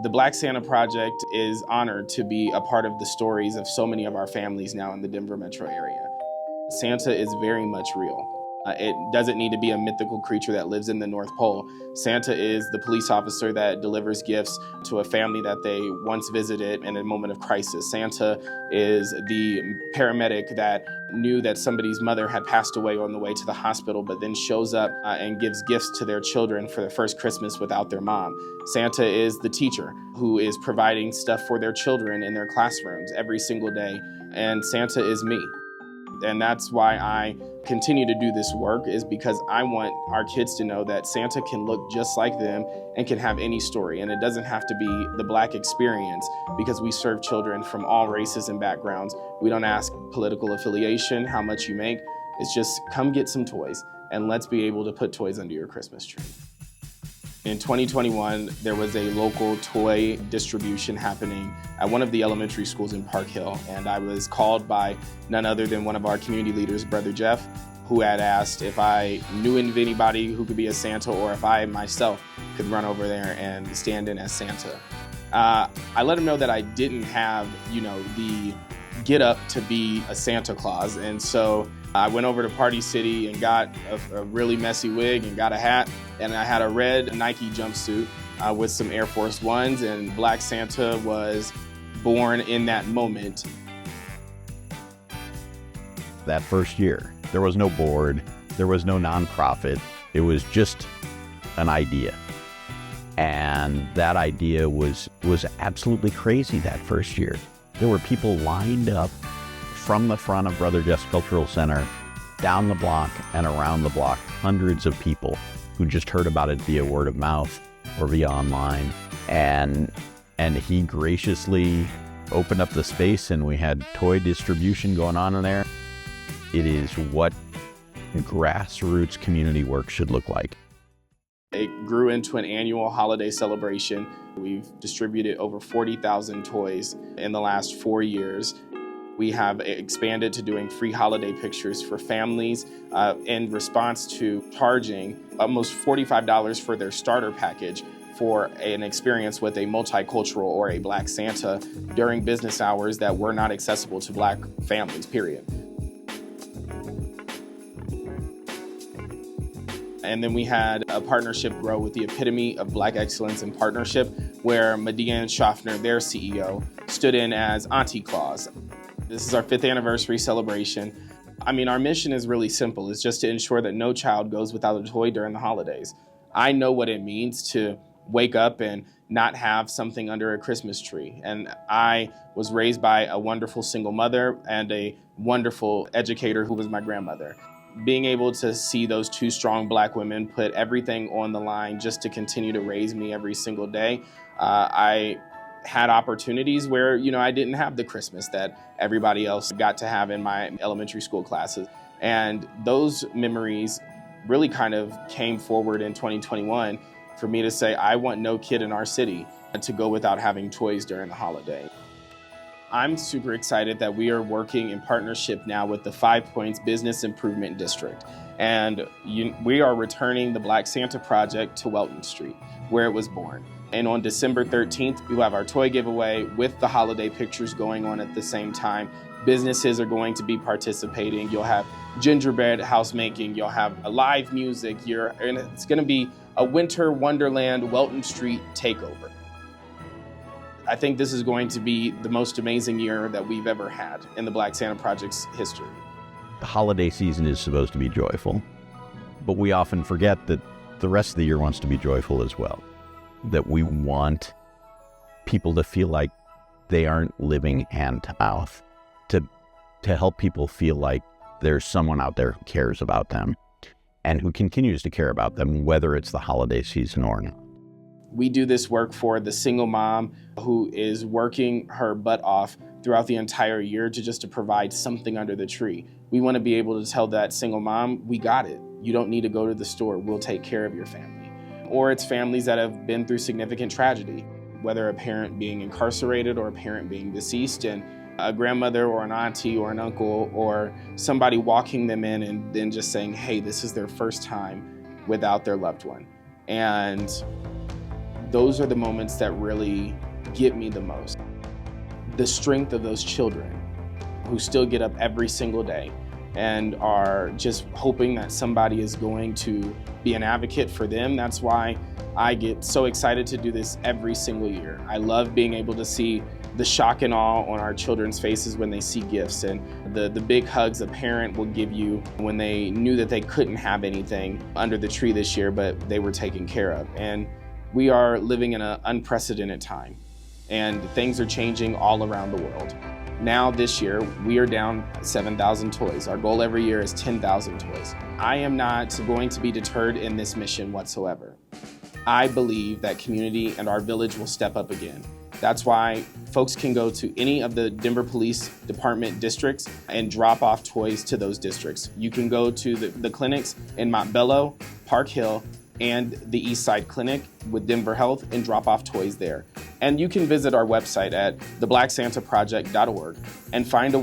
The Black Santa Project is honored to be a part of the stories of so many of our families now in the Denver metro area. Santa is very much real. It doesn't need to be a mythical creature that lives in the North Pole. Santa is the police officer that delivers gifts to a family that they once visited in a moment of crisis. Santa is the paramedic that knew that somebody's mother had passed away on the way to the hospital, but then shows up and gives gifts to their children for their first Christmas without their mom. Santa is the teacher who is providing stuff for their children in their classrooms every single day. And Santa is me. And that's why I continue to do this work, is because I want our kids to know that Santa can look just like them and can have any story. And it doesn't have to be the Black experience, because we serve children from all races and backgrounds. We don't ask political affiliation, how much you make. It's just come get some toys and let's be able to put toys under your Christmas tree. In 2021, there was a local toy distribution happening at one of the elementary schools in Park Hill, and I was called by none other than one of our community leaders, Brother Jeff, who had asked if I knew of anybody who could be a Santa, or if I myself could run over there and stand in as Santa. I let him know that I didn't have, the get up to be a Santa Claus, and so I went over to Party City and got a really messy wig and got a hat, and I had a red Nike jumpsuit with some Air Force Ones, and Black Santa was born in that moment. That first year, there was no board, there was no nonprofit, it was just an idea. And that idea was absolutely crazy that first year. There were people lined up from the front of Brother Jeff's Cultural Center, down the block and around the block, hundreds of people who just heard about it via word of mouth or via online. And he graciously opened up the space, and we had toy distribution going on in there. It is what grassroots community work should look like. It grew into an annual holiday celebration. We've distributed over 40,000 toys in the last 4 years. We have expanded to doing free holiday pictures for families in response to charging almost $45 for their starter package for an experience with a multicultural or a Black Santa during business hours that were not accessible to Black families, period. And then we had a partnership grow with the Epitome of Black Excellence in Partnership, where Median Schaffner, their CEO, stood in as Auntie Claus. This is our 5th anniversary celebration. Our mission is really simple. It's just to ensure that no child goes without a toy during the holidays. I know what it means to wake up and not have something under a Christmas tree. And I was raised by a wonderful single mother and a wonderful educator who was my grandmother. Being able to see those two strong Black women put everything on the line just to continue to raise me every single day, I had opportunities where, I didn't have the Christmas that everybody else got to have in my elementary school classes. And those memories really kind of came forward in 2021 for me to say, I want no kid in our city to go without having toys during the holiday. I'm super excited that we are working in partnership now with the 5 Points Business Improvement District. And we are returning the Black Santa Project to Welton Street, where it was born. And on December 13th, we will have our toy giveaway with the holiday pictures going on at the same time. Businesses are going to be participating. You'll have gingerbread house making. You'll have live music. And it's going to be a winter wonderland Welton Street takeover. I think this is going to be the most amazing year that we've ever had in the Black Santa Project's history. The holiday season is supposed to be joyful, but we often forget that the rest of the year wants to be joyful as well. That we want people to feel like they aren't living hand to mouth, to help people feel like there's someone out there who cares about them and who continues to care about them, whether it's the holiday season or not. We do this work for the single mom who is working her butt off throughout the entire year to provide something under the tree. We want to be able to tell that single mom, we got it. You don't need to go to the store. We'll take care of your family. Or it's families that have been through significant tragedy, whether a parent being incarcerated or a parent being deceased, and a grandmother or an auntie or an uncle or somebody walking them in and then just saying, hey, this is their first time without their loved one. And those are the moments that really get me the most. The strength of those children who still get up every single day and are just hoping that somebody is going to be an advocate for them. That's why I get so excited to do this every single year. I love being able to see the shock and awe on our children's faces when they see gifts, and the big hugs a parent will give you when they knew that they couldn't have anything under the tree this year, but they were taken care of. And we are living in an unprecedented time, and things are changing all around the world. Now this year, we are down 7,000 toys. Our goal every year is 10,000 toys. I am not going to be deterred in this mission whatsoever. I believe that community and our village will step up again. That's why folks can go to any of the Denver Police Department districts and drop off toys to those districts. You can go to the clinics in Montbello, Park Hill, and the East Side Clinic with Denver Health and drop off toys there. And you can visit our website at theblacksantaproject.org and find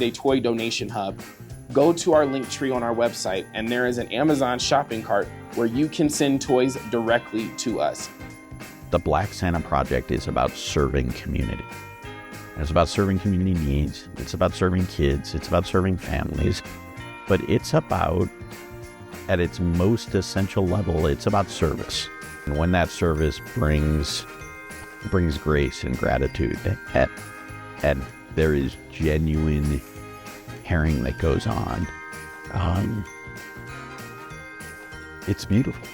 a toy donation hub. Go to our link tree on our website, and there is an Amazon shopping cart where you can send toys directly to us. The Black Santa Project is about serving community. It's about serving community needs. It's about serving kids. It's about serving families. But it's about, at its most essential level, it's about service. And when that service brings grace and gratitude, and there is genuine caring that goes on, it's beautiful.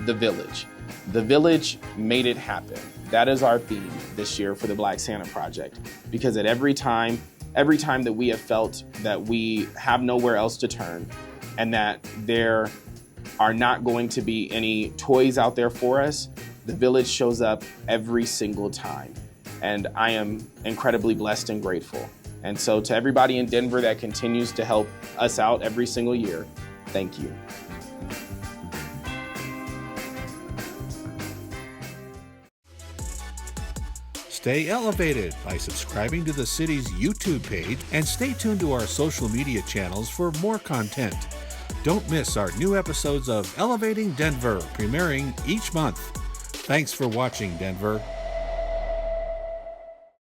The village. The village made it happen. That is our theme this year for the Black Santa Project, because at every time that we have felt that we have nowhere else to turn and that there are not going to be any toys out there for us, the village shows up every single time. And I am incredibly blessed and grateful. And so to everybody in Denver that continues to help us out every single year, thank you. Stay elevated by subscribing to the city's YouTube page and stay tuned to our social media channels for more content. Don't miss our new episodes of Elevating Denver, premiering each month. Thanks for watching, Denver.